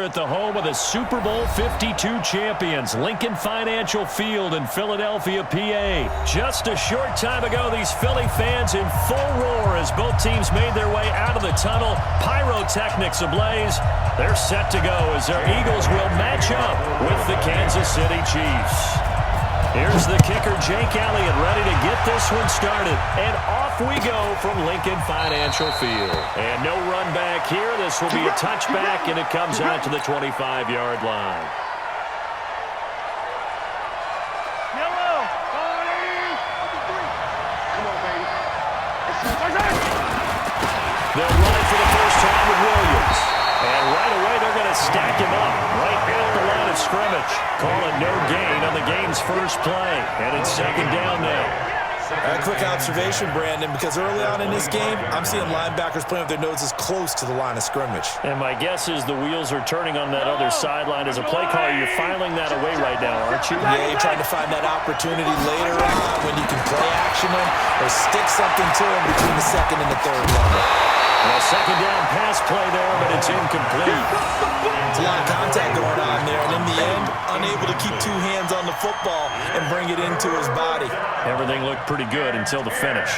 here at the home of the Super Bowl 52 champions, Lincoln Financial Field in Philadelphia, PA. Just a short time ago, these Philly fans in full roar as both teams made their way out of the tunnel. Pyrotechnics ablaze. They're set to go as their Eagles will match up with the Kansas City Chiefs. Here's the kicker, Jake Elliott, ready to get this one started. And off we go from Lincoln Financial Field. And no run back here. This will be a touchback, and it comes out to the 25-yard line. They'll run it for the first time with Williams. And right away, they're going to stack him up right at the line of scrimmage. Call it no gain on the game's first play. And it's second down now. A quick observation, Brandon, because early on in this game, I'm seeing linebackers playing with their noses close to the line of scrimmage. And my guess is the wheels are turning on that other sideline. As a play caller, you're filing that away right now, aren't you? Yeah, you're trying to find that opportunity later on when you can play action him or stick something to him between the second and the third level. Well, second down pass play there, but it's incomplete. It's a lot of contact going on there, and in the end, unable to keep two hands on the football and bring it into his body. Everything looked pretty good until the finish.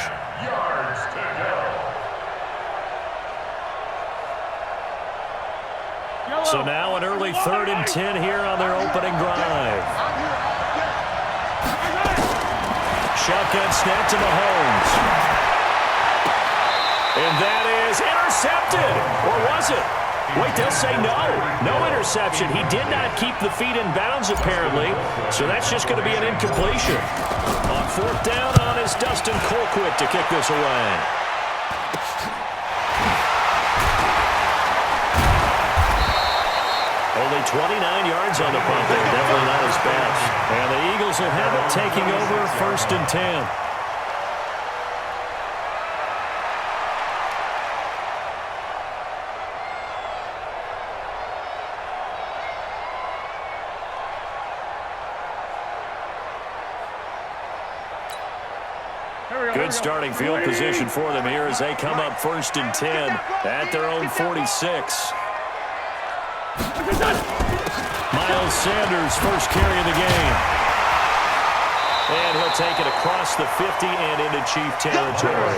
So now an early 3rd and 10 here on their opening drive. Shotgun snap to Mahomes. And that is intercepted. Or was it? Wait, they'll say no. No interception. He did not keep the feet in bounds, apparently. So that's just going to be an incompletion. On 4th down on is Dustin Colquitt to kick this away. Only 29 yards on the punt there. Definitely not his best. And the Eagles will have it taking over 1st and 10. Good starting field position for them here as they come up 1st and 10 at their own 46. Miles Sanders, first carry of the game. And he'll take it across the 50 and into Chief territory.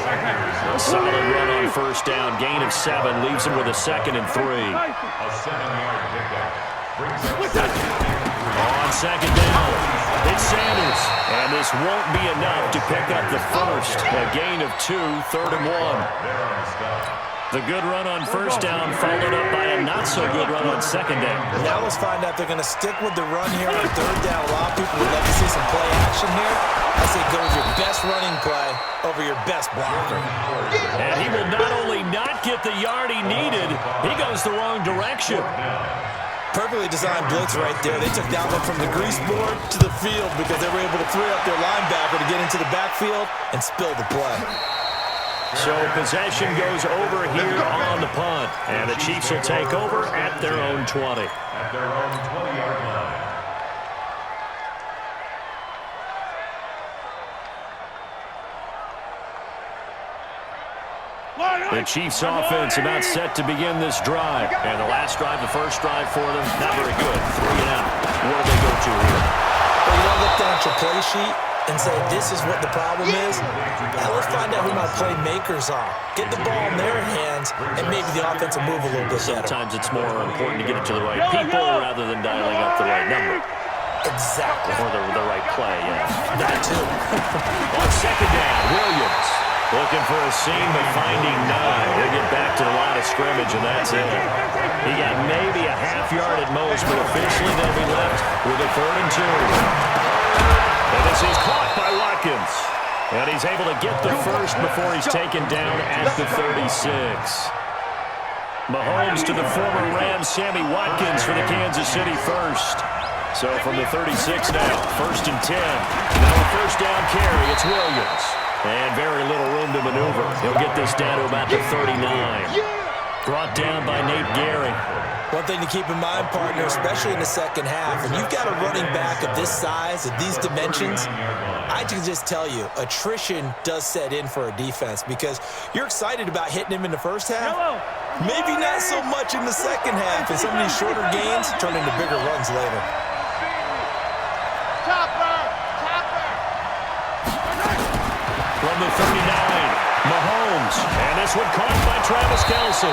A solid run on 1st down. Gain of 7 leaves him with a 2nd and 3. A 7-yard pickup. On 2nd down, it's Sanders. And this won't be enough to pick up the first. A gain of 2, 3rd and 1. The good run on 1st down followed up by a not-so-good run on 2nd down. Now let's find out they're going to stick with the run here on 3rd down. A lot of people would love to see some play action here. I say go with your best running play over your best blocker. And he will not only not get the yard he needed, he goes the wrong direction. Perfectly designed blitz right there. They took that one from the grease board to the field because they were able to free up their linebacker to get into the backfield and spill the play. So possession goes over here on the punt. And the Chiefs will take over at their own 20. At their own 20-yard line. The Chiefs offense about set to begin this drive. And the last drive, the first drive for them, not very good. 3 and out. What do they go to here? Well, you don't look down at your play sheet and say, this is what the problem is. Now let's find out who my playmakers are. Get the ball in their hands, and maybe the offense will move a little bit better. Sometimes it's more important to get it to the right people rather than dialing up the right number. Exactly. Or the right play, yeah. That too. On 2nd down, Williams. Looking for a seam, but finding none. He'll get back to the line of scrimmage, and that's it. He got maybe a half yard at most, but officially they'll be left with a 3rd and 2. And this is caught by Watkins. And he's able to get the first before he's taken down at the 36. Mahomes to the former Rams, Sammy Watkins for the Kansas City first. So from the 36 now, 1st and 10. Now a 1st down carry, it's Williams. And very little room to maneuver. He'll get this down to about the 39. brought down by Nate Gehring. One thing to keep in mind, partner, especially in the second half, when you've got a running back of this size, of these dimensions, I can just tell you, attrition does set in for a defense because you're excited about hitting him in the first half. Maybe not so much in the second half, and some of these shorter gains turn into bigger runs later. From the 39, Mahomes, and this one caught by Travis Kelce.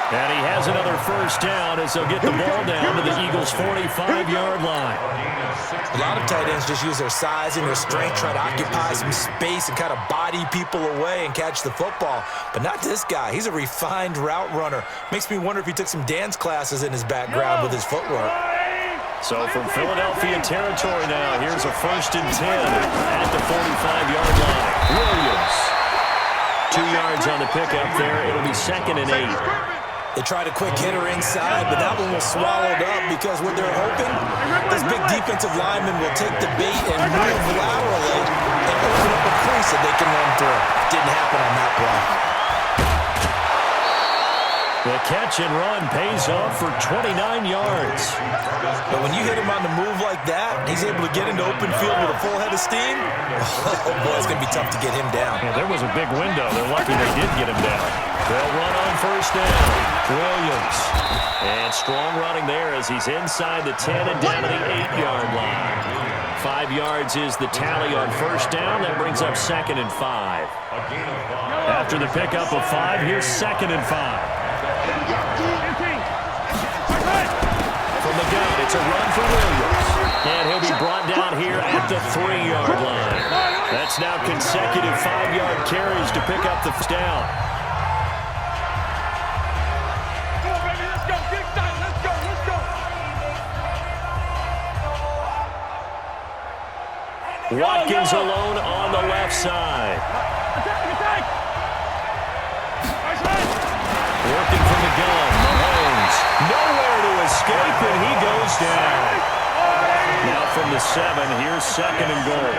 And he has another first down as they'll get the ball down to the Eagles' 45-yard line. A lot of tight ends just use their size and their strength, try to occupy some space and kind of body people away and catch the football. But not this guy. He's a refined route runner. Makes me wonder if he took some dance classes in his background with his footwork. So from Philadelphia territory now, here's a 1st and 10 at the 45-yard line. Williams. 2 yards on the pickup there. It'll be 2nd and 8. They tried a quick hitter inside, but that one was swallowed up because what they're hoping, this big defensive lineman will take the bait and move laterally and open up a crease that they can run through. Didn't happen on that play. The catch and run pays off for 29 yards. But when you hit him on the move like that, he's able to get into open field with a full head of steam. Oh, boy, it's going to be tough to get him down. Yeah, there was a big window. They're lucky they did get him down. They'll run on 1st down. Williams. And strong running there as he's inside the 10 and down to the 8-yard line. 5 yards is the tally on 1st down. That brings up 2nd and 5. After the pickup of 5, here's 2nd and 5. From the gun, it's a run for Williams. And he'll be brought down here at the 3-yard line. That's now consecutive 5-yard carries to pick up the first down. Watkins alone on the left side. Working from the gun, Mahomes. Nowhere to escape, and he goes down. Now from the 7, here's 2nd and goal.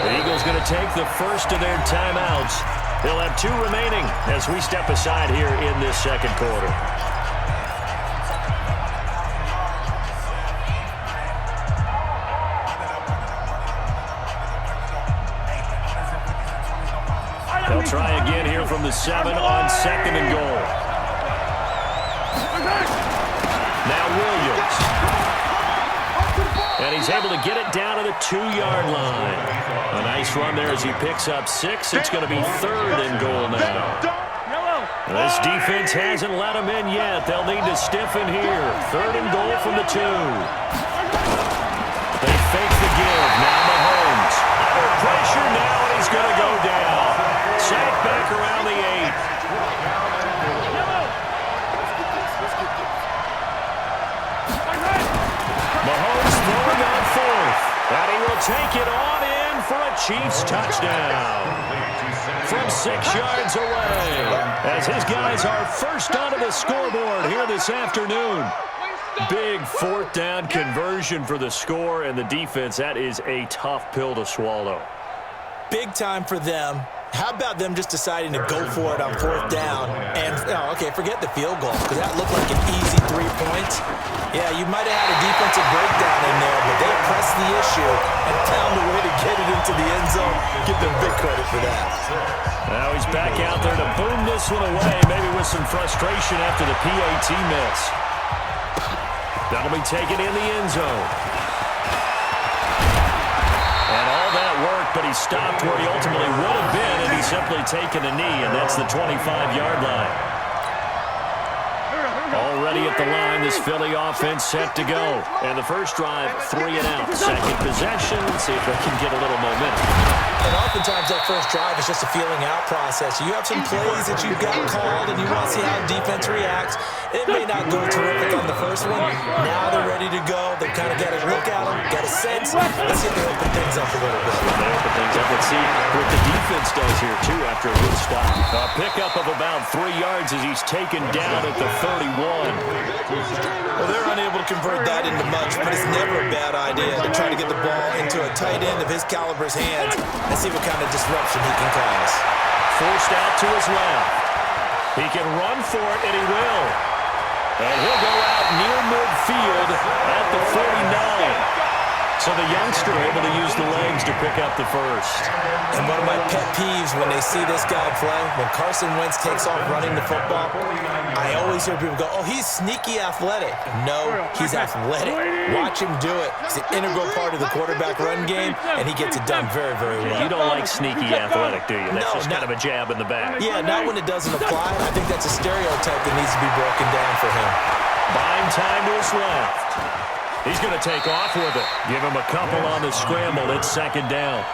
The Eagles going to take the first of their timeouts. They'll have 2 remaining as we step aside here in this second quarter. They'll try again here from the 7 on 2nd and goal. Now Williams. And he's able to get it down to the 2-yard line. A nice run there as he picks up 6. It's going to be 3rd and goal now. This defense hasn't let him in yet. They'll need to stiffen here. 3rd and goal from the 2. They fake the give. Now Mahomes. Under pressure now, and he's going to go down. Sacked back around the 8. Mahomes throwing on 4th. And he will take it on in for a Chiefs touchdown. From 6 yards away. As his guys are first onto the scoreboard here this afternoon. Big 4th down conversion for the score, and the defense, that is a tough pill to swallow. Big time for them. How about them just deciding to go for it on 4th down? And, okay, forget the field goal, because that looked like an easy 3 points. Yeah, you might have had a defensive breakdown in there, but they pressed the issue and found a way to get it into the end zone. Give them big credit for that. Now he's back out there to boom this one away, maybe with some frustration after the PAT miss. That'll be taken in the end zone. And all that work, but he stopped where he ultimately would have been if he simply taken a knee, and that's the 25-yard line. Already at the line, this Philly offense set to go. And the first drive, 3 and out. Second possession, let's see if they can get a little momentum. And oftentimes that first drive is just a feeling out process. You have some plays that you've got called and you want to see how defense reacts. It may not go terrific on the first one. Now they're ready to go. They've kind of got to look at them, got a sense. Let's see if they open things up a little bit. They open things up. Let's see what the defense does here, too, after a good stop. A pickup of about 3 yards as he's taken down at the 31. Well, they're unable to convert that into much, but it's never a bad idea to try to get the ball into a tight end of his caliber's hands and see what kind of disruption he can cause. Forced out to his left. He can run for it, and he will. And he'll go out near midfield at the 49. So the youngster able to use the legs to pick up the first. And one of my pet peeves when they see this guy play, when Carson Wentz takes off running the football, I always hear people go, oh, he's sneaky athletic. No, he's athletic. Watch him do it. It's an integral part of the quarterback run game, and he gets it done very, very well. You don't like sneaky athletic, do you? That's just kind of a jab in the back. Yeah, not when it doesn't apply. I think that's a stereotype that needs to be broken down for him. Buying time to his left. He's going to take off with it. Give him a couple on the scramble. It's second down.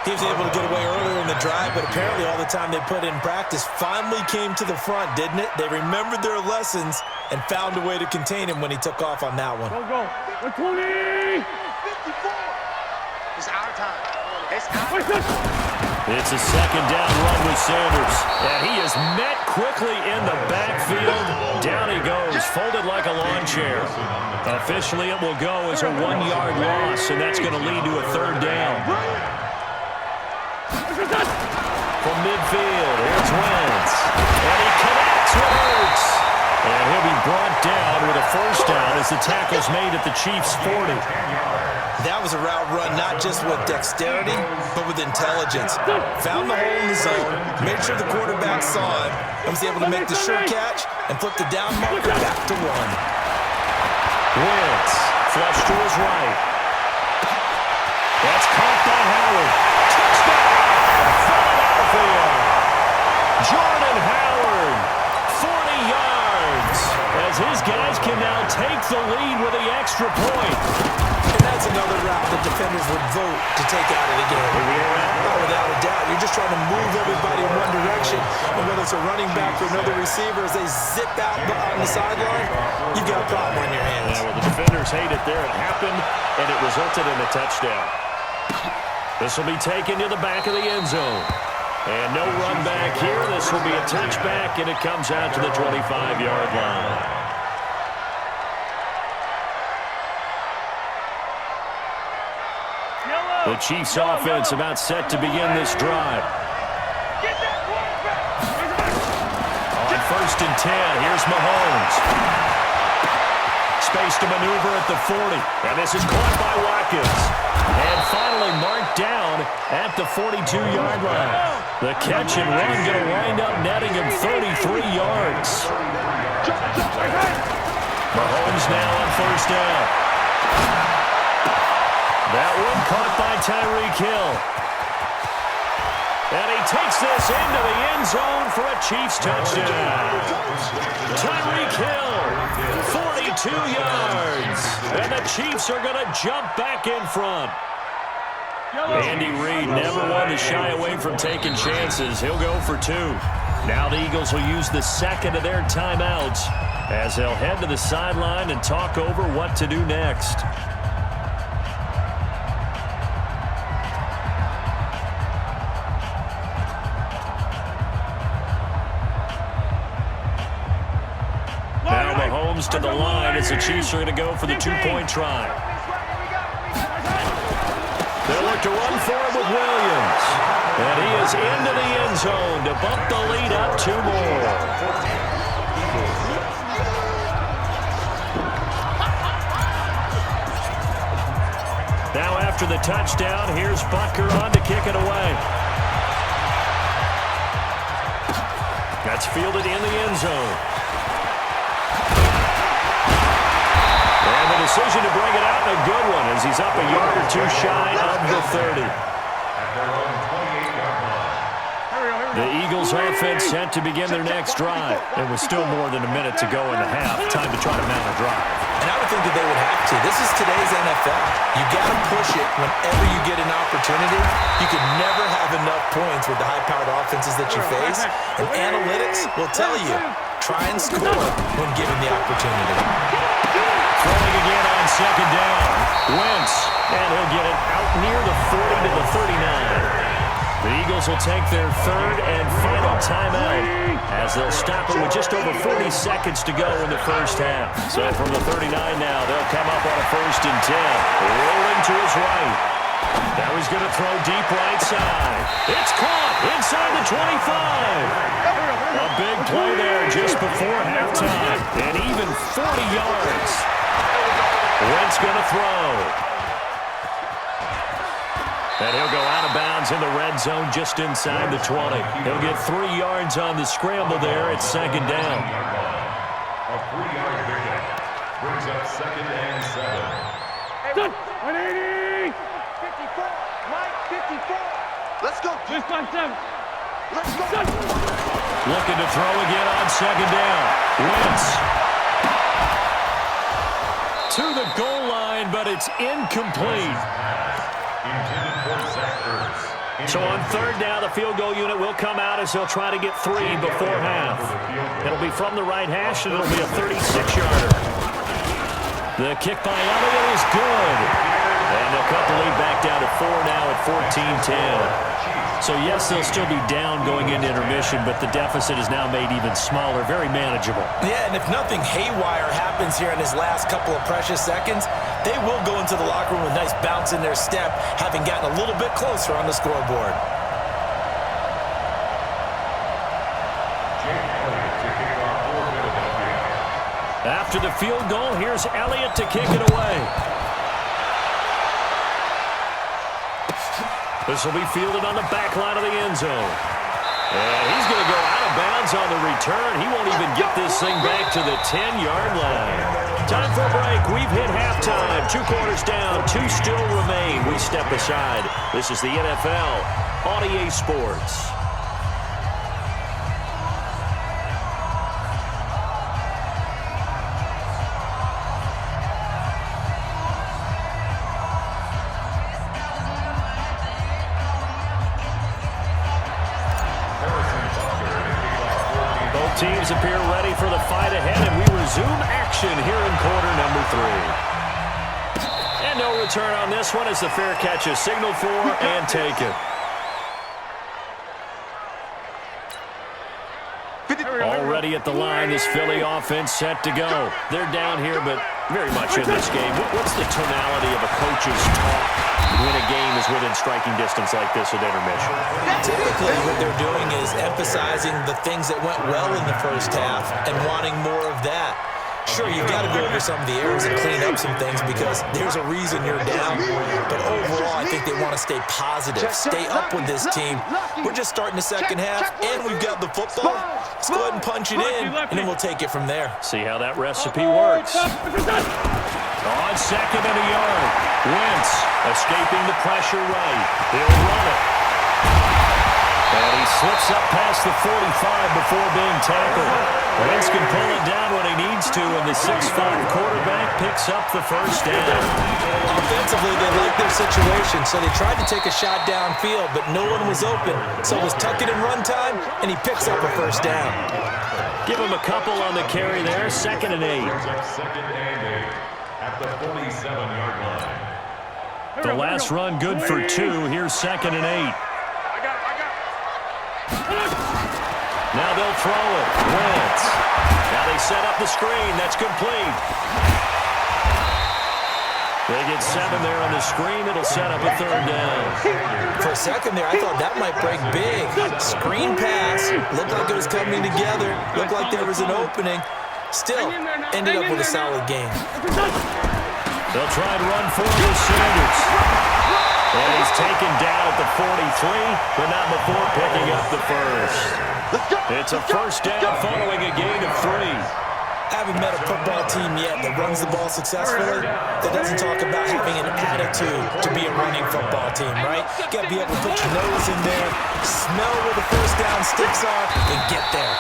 He was able to get away earlier in the drive, but apparently all the time they put in practice finally came to the front, didn't it? They remembered their lessons and found a way to contain him when he took off on that one. Go. 20! It's our time. It's our time. It's a second down run with Sanders. And he is met quickly in the backfield. Down he goes, folded like a lawn chair. Officially, it will go as a 1-yard loss, and that's going to lead to a third down. From midfield, here's Wentz. And he connects with Ertz. And he'll be brought down with a first down as the tackle's made at the Chiefs' 40. That was a route run not just with dexterity, but with intelligence. Found the hole in the zone, made sure the quarterback saw him, and was able to make the sure catch and flip the down marker back to 1. Wentz, flush to his right. That's caught by Howard. Touchdown! Philadelphia! Jordan Howard, 40 yards, as his guys can now take the lead with the extra point. And that's another route that defenders would vote to take out of the game. Oh, without a doubt. You're just trying to move everybody in one direction, and whether it's a running back or another receiver, as they zip out on the sideline, you've got a problem on your hands. Yeah, well, the defenders hate it there. It happened, and it resulted in a touchdown. This will be taken to the back of the end zone. And no run back here. This will be a touchback, and it comes out to the 25-yard line. The Chiefs' offense about set to begin this drive. On first and 10, here's Mahomes. Space to maneuver at the 40. And this is caught by Watkins. And finally marked down at the 42-yard line. The catch and run going to wind up netting him 33 yards. Mahomes now on first down. That one caught by Tyreek Hill. And he takes this into the end zone for a Chiefs touchdown. Tyreek Hill, 42 yards. And the Chiefs are going to jump back in front. Andy Reid never one to shy away from taking chances. He'll go for 2. Now the Eagles will use the second of their timeouts as they'll head to the sideline and talk over what to do next. To the line as the Chiefs are going to go for the 2-point try. They look to run for it with Williams. And he is into the end zone to bump the lead up 2 more. Now after the touchdown, here's Butker on to kick it away. That's fielded in the end zone. Decision to bring it out, and a good one as he's up a yard or 2 shy of the 30. The Eagles offense set to begin their next drive. And with still more than a minute to go in the half, time to try to mount a drive. And I would think that they would have to. This is today's NFL. You got to push it whenever you get an opportunity. You can never have enough points with the high-powered offenses that you face. And analytics will tell you, try and score when given the opportunity. Throwing again on second down. Wentz, and he'll get it out near the 40 to the 39. The Eagles will take their third and final timeout as they'll stop it with just over 40 seconds to go in the first half. So from the 39 now, they'll come up on a first and 10. Rolling to his right. Now he's going to throw deep right side. It's caught inside the 25. A big play there just before halftime. And even 40 yards. Wentz going to throw. And he'll go out of bounds in the red zone just inside the 20. He'll get 3 yards on the scramble there. It's second down. A 3-yard pickup brings up 2nd and 7. 180. 54. Mike, 54. Let's go. Just on 7. Let's go. Looking to throw again on second down. Wentz to the goal line, but it's incomplete. Intended for Zach Ertz. So on third down, the field goal unit will come out as they'll try to get 3 before half. It'll be from the right hash, and it'll be a 36-yarder. The kick by Elliott is good. And they'll cut the lead back down to 4 now at 14-10. So, yes, they'll still be down going into intermission, but the deficit is now made even smaller, very manageable. Yeah, and if nothing haywire happens here in his last couple of precious seconds, they will go into the locker room with a nice bounce in their step, having gotten a little bit closer on the scoreboard. After the field goal, here's Elliott to kick it away. This will be fielded on the back line of the end zone. And he's going to go out of bounds on the return. He won't even get this thing back to the 10-yard line. Time for a break. We've hit halftime. 2 quarters down. 2 still remain. We step aside. This is the NFL on EA Sports. Teams appear ready for the fight ahead, and we resume action here in quarter number 3. And no return on this one as the fair catch is signaled for and taken. Already at the line, this Philly offense set to go. They're down here, but very much in this game. What's the tonality of a coach's talk when a game is within striking distance like this with intermission? Typically, what they're doing is emphasizing the things that went well in the first half and wanting more of that. Sure, you've got to go over some of the errors and clean up some things because there's a reason you're down. But overall, I think they want to stay positive, stay up with this team. We're just starting the second half, and we've got the football. Let's go ahead and punch it in, and then we'll take it from there. See how that recipe works. On second and a yard, Wentz escaping the pressure right. He'll run it. And he slips up past the 45 before being tackled. Wentz can pull it down when he needs to, and the 6'5 quarterback picks up the first down. Offensively, they like their situation, so they tried to take a shot downfield, but no one was open. So it was tuck it and run time, and he picks up a first down. Give him a couple on the carry there, 2nd and 8. Second and 8 at the 47-yard line. The last run good for 2. Here's 2nd and 8. Now they'll throw it. Wentz. Now they set up the screen. That's complete. They get 7 there on the screen. It'll set up a 3rd down. For a second there, I thought that might break big. Screen pass. Looked like it was coming together. Looked like there was an opening. Still, ended up with a solid game. They'll try and run for with Sanders. And he's taken down at the 43, but not before picking up the first. It's a first down following a gain of 3. I haven't met a football team yet that runs the ball successfully that doesn't talk about having an attitude to be a running football team, right? You got to be able to put your nose in there, smell where the first down sticks are, and get there.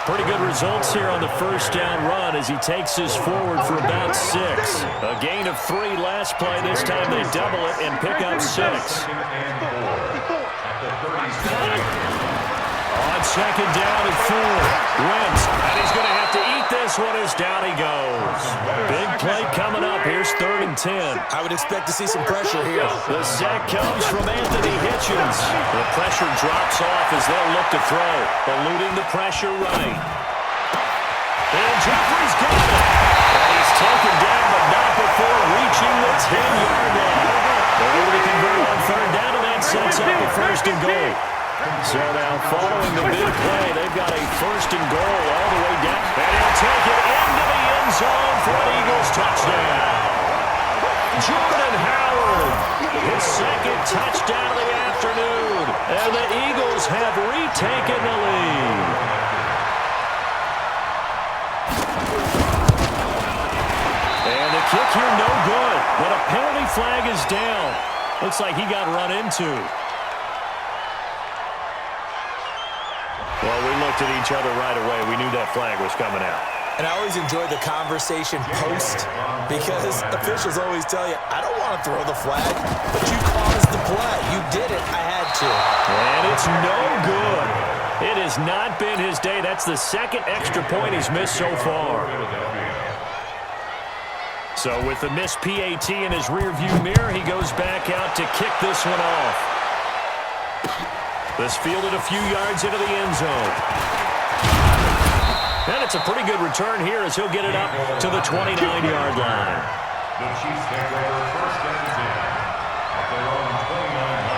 Pretty good results here on the first down run as he takes us forward for about 6. A gain of 3 last play. This time they double it and pick up 6. On second down and 4. Wentz, and he's going to have to eat this one as down he goes. Big play coming up. Here's 3rd and 10. I would expect to see some pressure here. The sack comes from Anthony Hitchens. The pressure drops off as they'll look to throw, eluding the pressure right. And Jeffrey's got it. And he's taken down, but not before reaching the 10-yard line. They're able to convert on 3rd down, and that sets up a 1st and goal. So now following the big play, they've got a 1st and goal all Jordan Howard, his second touchdown of the afternoon. And the Eagles have retaken the lead. And the kick here, no good. But a penalty flag is down. Looks like he got run into. Well, we looked at each other right away. We knew that flag was coming out. And I always enjoy the conversation post because officials always tell you, I don't want to throw the flag, but you caused the play. You did it. I had to. And it's no good. It has not been his day. That's the second extra point he's missed so far. So with the missed PAT in his rearview mirror, he goes back out to kick this one off. This fielded a few yards into the end zone. And it's a pretty good return here as he'll get it up to the 29-yard line. The Chiefs take over first and 10 at their own 29-yard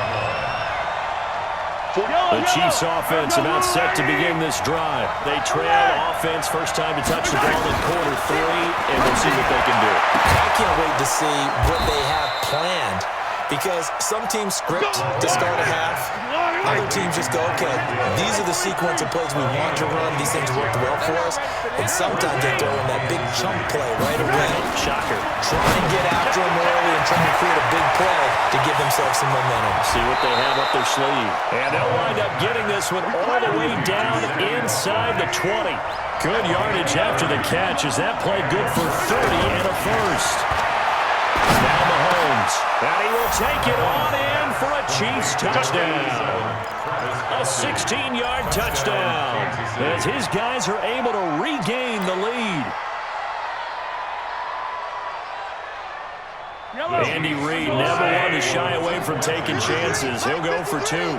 line. The Chiefs offense about set to begin this drive. They trail offense, first time to touch the ball in quarter 3, and we'll see what they can do. I can't wait to see what they have planned because some teams script to start a half. Other teams just go, okay, these are the sequence of plays we want to run. These things worked well for us. And sometimes they throw in that big chunk play right away. Shocker. Try and get after them early and try and create a big play to give themselves some momentum. See what they have up their sleeve. And they'll wind up getting this one all the way down inside the 20. Good yardage after the catch. Is that play good for 30 and a first? Now Mahomes. And he will take it on in for a Chiefs touchdown. A 16-yard touchdown as his guys are able to regain the lead. Andy Reid never one to shy away from taking chances. He'll go for 2. Again,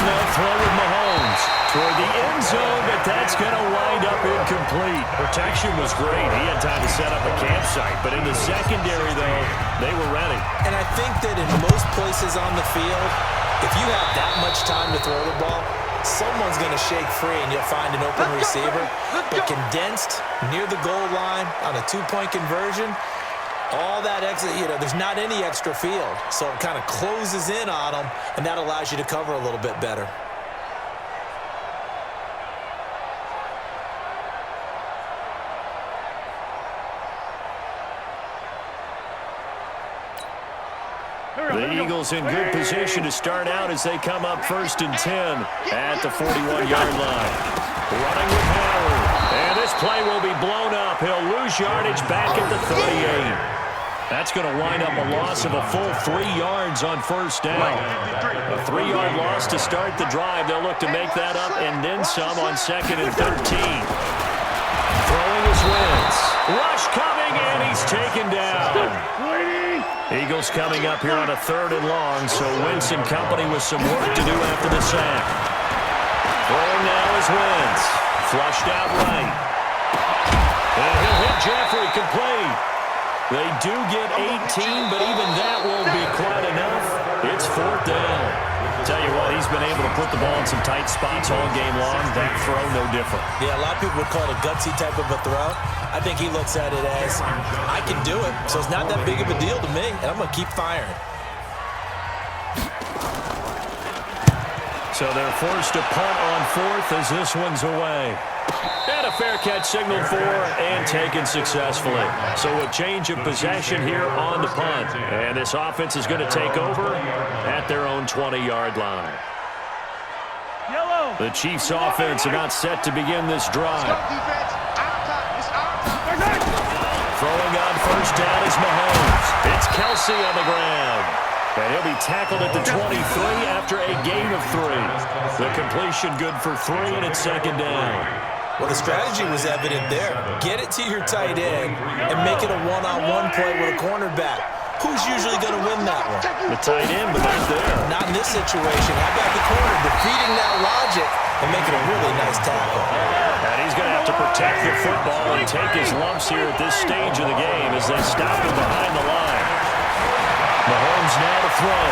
they'll throw with Mahomes toward the end zone, but that's going to wind up incomplete. Protection was great. He had time to set up a campsite, but in the secondary, though, they were ready. And I think that in most places on the field, if you have that much time to throw the ball, someone's going to shake free and you'll find an open receiver. But condensed near the goal line on a 2-point conversion, all that extra, there's not any extra field. So it kind of closes in on them, and that allows you to cover a little bit better. The Eagles in good position to start out as they come up 1st and 10 at the 41-yard line. Running with Howard. And this play will be blown up. He'll lose yardage back at the 38. That's going to wind up a loss of a full 3 yards on first down. A 3-yard loss to start the drive. They'll look to make that up and then some on 2nd and 13. Throwing his Wentz. Rush coming, and he's taken down. Eagles coming up here on a 3rd and long, so Wentz and company with some work to do after the sack. Throwing now is Wentz. Flushed out right. And he'll hit Jeffrey, complete. They do get 18, but even that won't be quite enough. It's 4th down. Tell you what, he's been able to put the ball in some tight spots all game long. That throw, no different. Yeah, a lot of people would call it a gutsy type of a throw. I think he looks at it as, I can do it, so it's not that big of a deal to me, and I'm going to keep firing. So they're forced to punt on 4th as this one's away. And a fair catch signaled for and taken successfully. So a change of possession here on the punt. And this offense is going to take over at their own 20-yard line. The Chiefs offense about set to begin this drive. Throwing on first down is Mahomes. It's Kelsey on the ground. And he'll be tackled at the 23 after a gain of 3. The completion good for 3, and it's 2nd down. Well, the strategy was evident there. Get it to your tight end and make it a one-on-one play with a cornerback. Who's usually going to win that one? The tight end, but not there. Not in this situation. How about the corner defeating that logic and making a really nice tackle? And he's going to have to protect the football and take his lumps here at this stage of the game as they stop him behind the line. Mahomes now to throw.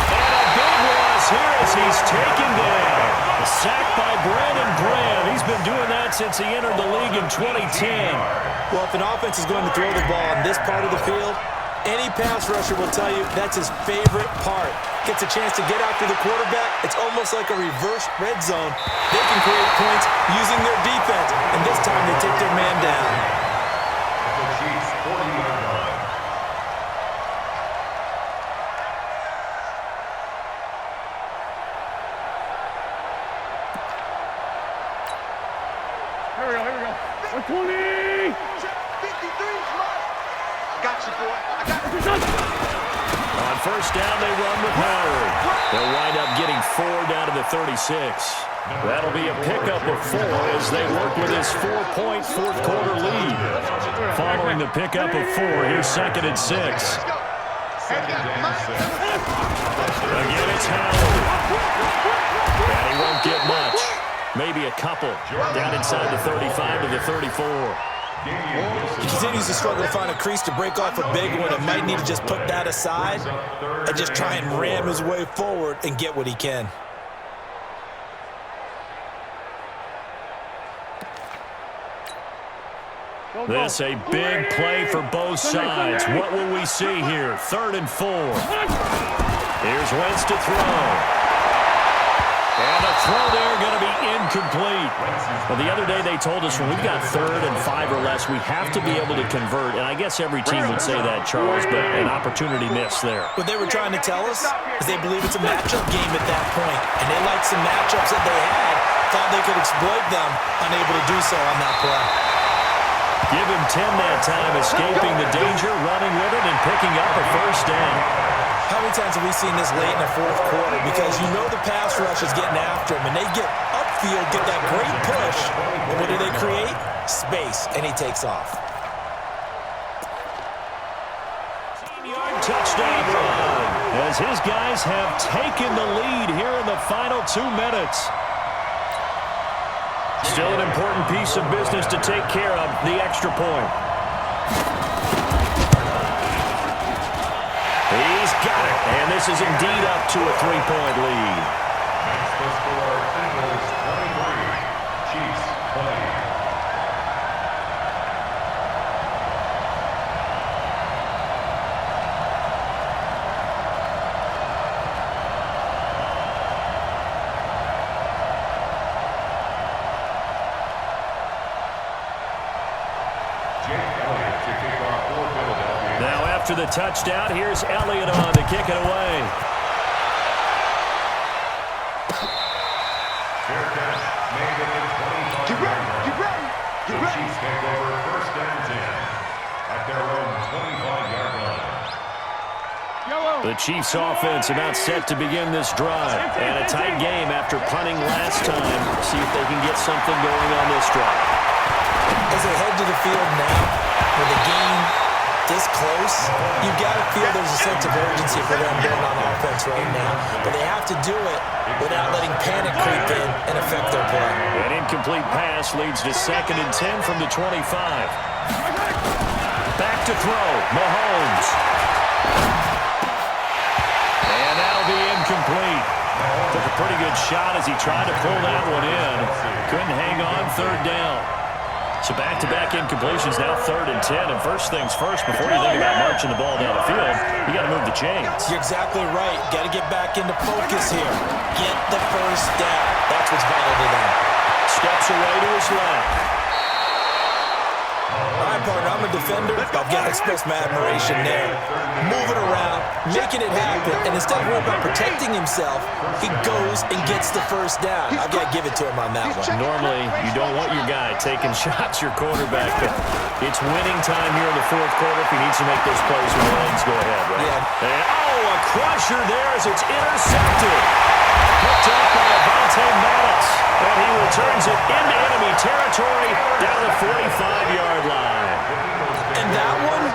And a big loss here as he's taken down. A sack by Brandon Graham. He's been doing that since he entered the league in 2010. Well, if an offense is going to throw the ball on this part of the field, any pass rusher will tell you that's his favorite part. Gets a chance to get after the quarterback. It's almost like a reverse red zone. They can create points using their defense, and this time they take their man down. The Chiefs 40-yard line. Here we go. 120. 53's mine. I got you, boy. I got you. On first down, they run with Howard. They'll wind up getting 4 down to the 36. That'll be a pickup of 4 as they work with his 4-point fourth-quarter lead. Following the pickup of 4, here's 2nd and 6. Again, it's Howard. And he won't get much. Maybe a couple. Down inside the 35 to the 34. He continues to struggle to find a crease to break off a big one and might need to just put that aside and just try and ram his way forward and get what he can. This a big play for both sides. What will we see here? 3rd and 4. Here's Wentz to throw. And a throw there going to be incomplete. Well, the other day they told us when we've got 3rd and 5 or less, we have to be able to convert. And I guess every team would say that, Charles, but an opportunity missed there. What they were trying to tell us is they believe it's a matchup game at that point. And they liked some matchups that they had, thought they could exploit them, unable to do so on that play. Give him 10 that time, escaping the danger, running with it, and picking up a first down. How many times have we seen this late in the fourth quarter? Because you know the pass rush is getting after him, and they get upfield, get that great push, and what do they create? Space, and he takes off. 10-yard touchdown run, as his guys have taken the lead here in the final 2 minutes. Still an important piece of business to take care of, the extra point. He's got it, and this is indeed up to a 3-point lead. That's the score. Eagles 23, Chiefs 20. Now after the touchdown, here's Elliott on to kick it away. Fair catch made at the 25-yard line. The Chiefs take over 1st and 10 at their own 25-yard line. The Chiefs offense about set to begin this drive. And a tight game after punting last time. See if they can get something going on this drive. As they head to the field now, with the game this close, you've got to feel there's a sense of urgency for them getting on offense right now. But they have to do it without letting panic creep in and affect their play. An incomplete pass leads to 2nd and 10 from the 25. Back to throw, Mahomes. And that'll be incomplete. Took a pretty good shot as he tried to pull that one in. Couldn't hang on 3rd down. So back-to-back incompletions, now 3rd and 10. And first things first, before you think about marching the ball down the field, you got to move the chains. You're exactly right. Got to get back into focus here. Get the first down. That's what's vital to them. Steps away to his left. All right, partner, I'm a defender. I've got to express my admiration there. Moving around, making it happen, and instead of worrying about protecting himself, he goes and gets the first down. I've got to give it to him on that one. Normally, you don't want your guy taking shots, your quarterback, but it's winning time here in the 4th quarter. If he needs to make those plays with the legs, go ahead, right? Yeah. And, a crusher there as it's intercepted. Picked up by Avonte Maddox, and he returns it into enemy territory down the 45-yard line. And that one,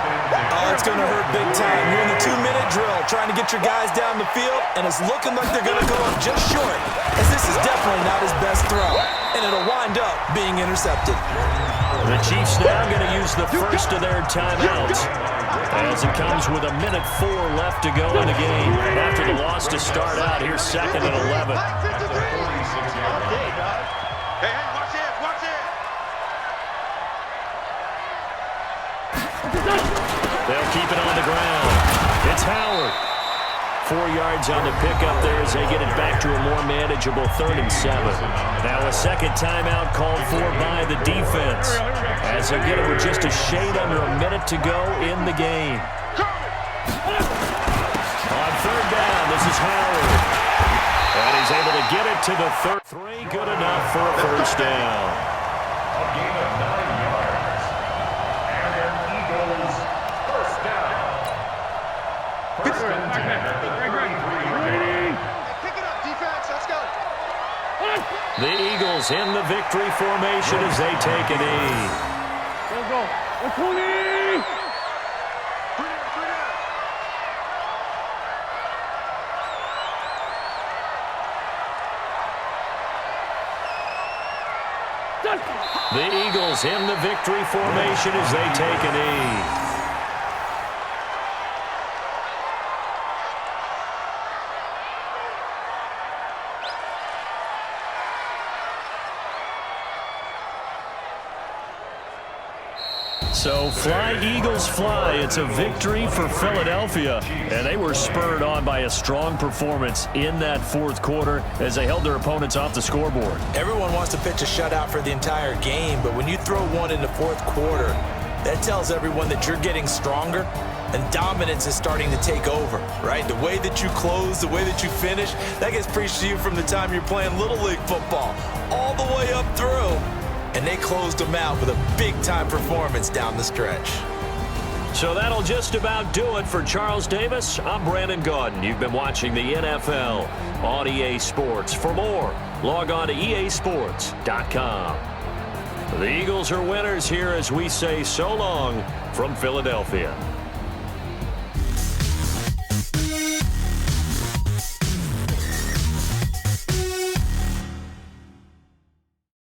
it's going to hurt big time. You're in the 2-minute drill trying to get your guys down the field, and it's looking like they're going to go up just short, as this is definitely not his best throw, and it'll wind up being intercepted. The Chiefs now going to use the first of their timeouts as it comes with 1:04 left to go in the game after the loss loss to start out. Here's 2nd and 11. Hey, watch it, watch it. They'll keep it on the ground. It's Howard. 4 yards on the pickup there as they get it back to a more manageable 3rd and 7. Now a second timeout called for by the defense as they get it with just a shade under a minute to go in the game. On 3rd down, this is Howard. And he's able to get it to the 3. Good enough for a 1st down. A gain of 9 yards. And an Eagles 1st down. 1st and 10 at the 33-yard. Pick it up, defense. Let's go. The Eagles in the victory formation as they take a knee. Let's go. 120. The Eagles in the victory formation as they take a knee. So fly, Eagles, fly. It's a victory for Philadelphia. And they were spurred on by a strong performance in that 4th quarter as they held their opponents off the scoreboard. Everyone wants to pitch a shutout for the entire game, but when you throw one in the 4th quarter, that tells everyone that you're getting stronger and dominance is starting to take over, right? The way that you close, the way that you finish, that gets preached to you from the time you're playing Little League football all the way up through. And they closed them out with a big-time performance down the stretch. So that'll just about do it for Charles Davis. I'm Brandon Gaudin. You've been watching the NFL on EA Sports. For more, log on to easports.com. The Eagles are winners here as we say so long from Philadelphia.